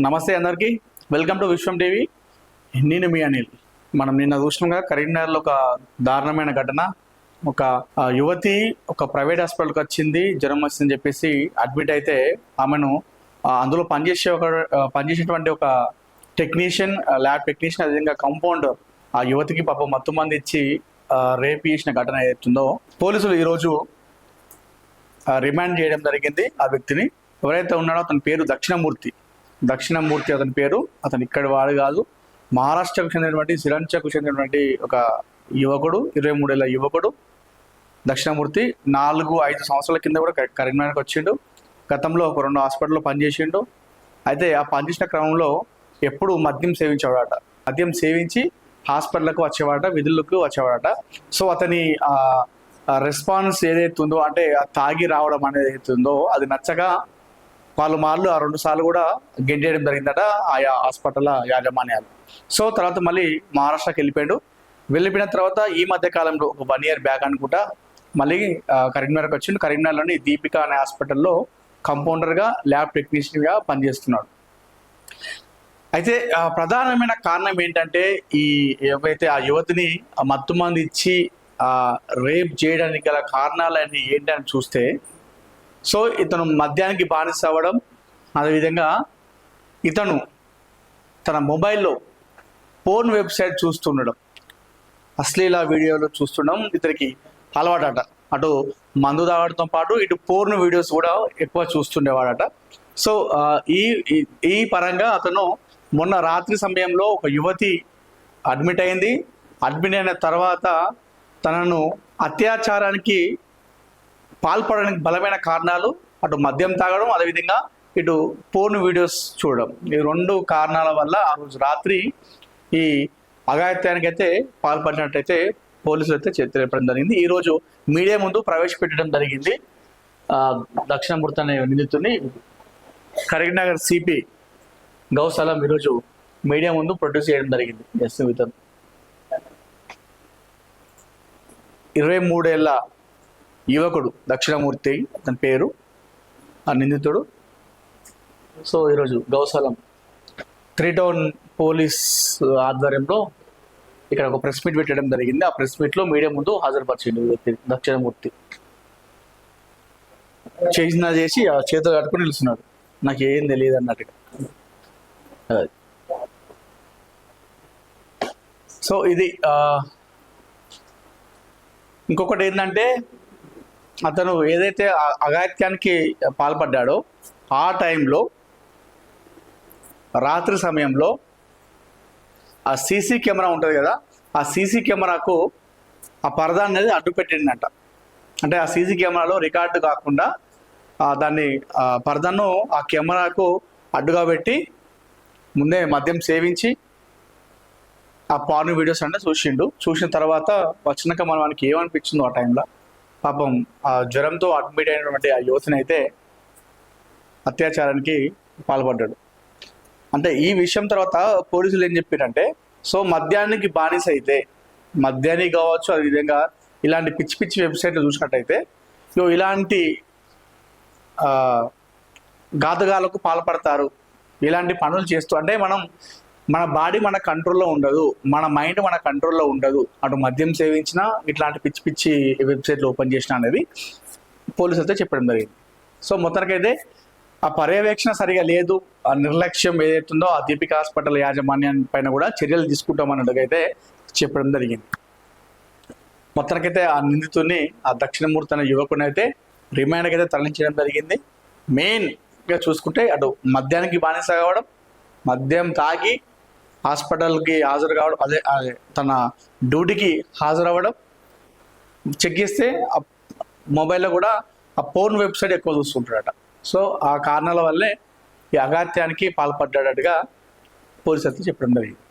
నమస్తే అందరికీ, welcome to Vishwam TV. నేను మీ అనిల్. మనం నిన్న చూసినాగా కరీంనగర్లో ఒక దారుణమైన ఘటన. ఒక యువతి ఒక ప్రైవేట్ హాస్పిటల్కి వచ్చింది, జ్వరం వచ్చిందని చెప్పేసి అడ్మిట్ అయితే ఆమెను అందులో పనిచేసేటువంటి ఒక టెక్నీషియన్, ల్యాబ్ టెక్నీషియన్, అదేవిధంగా కంపౌండర్ ఆ యువతికి పాపం మత్తు మంది ఇచ్చి రేప్ చేసిన ఘటన ఏదైతుందో పోలీసులు ఈరోజు రిమాండ్ చేయడం జరిగింది. ఆ వ్యక్తిని ఎవరైతే ఉన్నాడో అతని పేరు దక్షిణమూర్తి అతని పేరు. అతను ఇక్కడి వాడు కాదు, మహారాష్ట్రకు చెందినటువంటి సిరంచకు చెందినటువంటి ఒక యువకుడు, 23 ఏళ్ళ యువకుడు దక్షిణమూర్తి. 4-5 సంవత్సరాల కింద కూడా కరీంనగర్కి వచ్చిండు. గతంలో ఒక 2 హాస్పిటల్లో పనిచేసిండు. అయితే ఆ పనిచేసిన క్రమంలో ఎప్పుడు మద్యం సేవించేవాడట. మద్యం సేవించి హాస్పిటల్కు వచ్చేవాడట, విధులకు వచ్చేవాడట. సో అతని రెస్పాన్స్ ఏదైతుందో, అంటే తాగి రావడం అనేది ఏదైతుందో అది నచ్చగా మార్లు ఆ 2 సార్లు కూడా గెంటేయడం జరిగిందట ఆయా హాస్పిటల్ యాజమాన్యాలు. సో తర్వాత మళ్ళీ మహారాష్ట్రకి వెళ్ళిపోయిన తర్వాత ఈ మధ్య కాలంలో ఒక 1 year బ్యాక్ అనుకుంటా మళ్ళీ కరీంనగర్కి వచ్చిండు. కరీంనగర్లోని దీపిక అనే హాస్పిటల్లో కంపౌండర్గా, ల్యాబ్ టెక్నీషియన్గా పనిచేస్తున్నాడు. అయితే ప్రధానమైన కారణం ఏంటంటే, ఏవైతే ఆ యువతిని మత్తు మంది ఇచ్చి రేప్ చేయడానికి గల కారణాలన్నీ ఏంటని చూస్తే, సో ఇతను మద్యానికి బానిస అవ్వడం, అదేవిధంగా ఇతను తన మొబైల్లో పోర్న్ వెబ్సైట్ చూస్తుండడం, అశ్లీల వీడియోలు చూస్తుండడం ఇతనికి అలవాటట. అటు మందు తాగడంతో పాటు ఇటు పోర్న్ వీడియోస్ కూడా ఎక్కువ చూస్తుండేవాడట. సో ఈ పరంగా అతను మొన్న రాత్రి సమయంలో ఒక యువతి అడ్మిట్ అయింది. అడ్మిట్ అయిన తర్వాత తనను అత్యాచారానికి పాల్పడడానికి బలమైన కారణాలు అటు మద్యం తాగడం, అదేవిధంగా ఇటు పోర్న్ వీడియోస్ చూడడం. ఈ 2 కారణాల వల్ల ఆ రోజు రాత్రి ఈ అఘాయిత్యానికి అయితే పాల్పడినట్టయితే పోలీసులు అయితే తెలియడం జరిగింది. ఈరోజు మీడియా ముందు ప్రవేశపెట్టడం జరిగింది. దక్షిణమూర్తి అనే నిందితుడిని కరీంనగర్ సిపి గౌసలం ఈరోజు మీడియా ముందు ప్రొడ్యూస్ చేయడం జరిగింది. ఎస్ వితన్ 23 ఏళ్ళ యువకుడు దక్షిణమూర్తి అతని పేరు, ఆ నిందితుడు. సో ఈరోజు గౌసలం 3 టౌన్ పోలీస్ ఆధ్వర్యంలో ఇక్కడ ఒక ప్రెస్ మీట్ పెట్టడం జరిగింది. ఆ ప్రెస్ మీట్లో మీడియా ముందు హాజరుపరిచింది దక్షిణమూర్తి. చేసి ఆ చేతులు కట్టుకుని నిలుస్తున్నాడు, నాకు ఏం తెలియదు అన్నట్టుగా. సో ఇది ఇంకొకటి ఏంటంటే, అతను ఏదైతే అఘాయిత్యానికి పాల్పడ్డాడో ఆ టైంలో రాత్రి సమయంలో ఆ సీసీ కెమెరా ఉంటుంది కదా, ఆ సీసీ కెమెరాకు ఆ పరదా అనేది అడ్డు పెట్టిండట. అంటే ఆ సీసీ కెమెరాలో రికార్డు కాకుండా దాన్ని పరదాను ఆ కెమెరాకు అడ్డుగా పెట్టి ముందే మద్యం సేవించి ఆ పార్న్ వీడియోస్ అంటే చూసిన తర్వాత వచ్చినాక మనకి ఏమనిపించిందో ఆ టైంలో, పాపం ఆ జ్వరంతో అడ్మిట్ అయినటువంటి ఆ యువతిని అయితే అత్యాచారానికి పాల్పడ్డాడు. అంటే ఈ విషయం తర్వాత పోలీసులు ఏం చెప్పారంటే, సో మద్యానికి బానిస అయితే, మద్యానికి కావచ్చు, అదేవిధంగా ఇలాంటి పిచ్చి వెబ్సైట్లు చూసినట్టయితే ఇలాంటి ఘాతుకాలకు పాల్పడతారు, ఇలాంటి పనులు చేస్తూ. అంటే మన బాడీ మన కంట్రోల్లో ఉండదు, మన మైండ్ మన కంట్రోల్లో ఉండదు. అటు మద్యం సేవించినా, ఇట్లాంటి పిచ్చి వెబ్సైట్లు ఓపెన్ చేసినా అనేది పోలీసు అయితే చెప్పడం జరిగింది. సో మొత్తానికైతే ఆ పర్యవేక్షణ సరిగా లేదు, ఆ నిర్లక్ష్యం ఏదైతుందో ఆ దీపిక హాస్పిటల్ యాజమాన్యం పైన కూడా చర్యలు తీసుకుంటామన్నట్టుగా అయితే చెప్పడం జరిగింది. మొత్తానికైతే ఆ నిందితుడిని, ఆ దక్షిణమూర్తి అనే యువకుని అయితే రిమాండ్కి అయితే తరలించడం జరిగింది. మెయిన్గా చూసుకుంటే అటు మద్యానికి బానిస కావడం, మద్యం తాగి హాస్పిటల్కి హాజరు కావడం, అదే తన డ్యూటీకి హాజరవ్వడం, చెక్ చేస్తే ఆ మొబైల్లో కూడా ఆ పోర్న్ వెబ్సైట్ ఎక్కువ చూస్తుంటాడట. సో ఆ కారణాల వల్లే ఈ అఘాత్యానికి పాల్పడ్డాడట్టుగా పోలీసు అయితే చెప్పడం జరిగింది.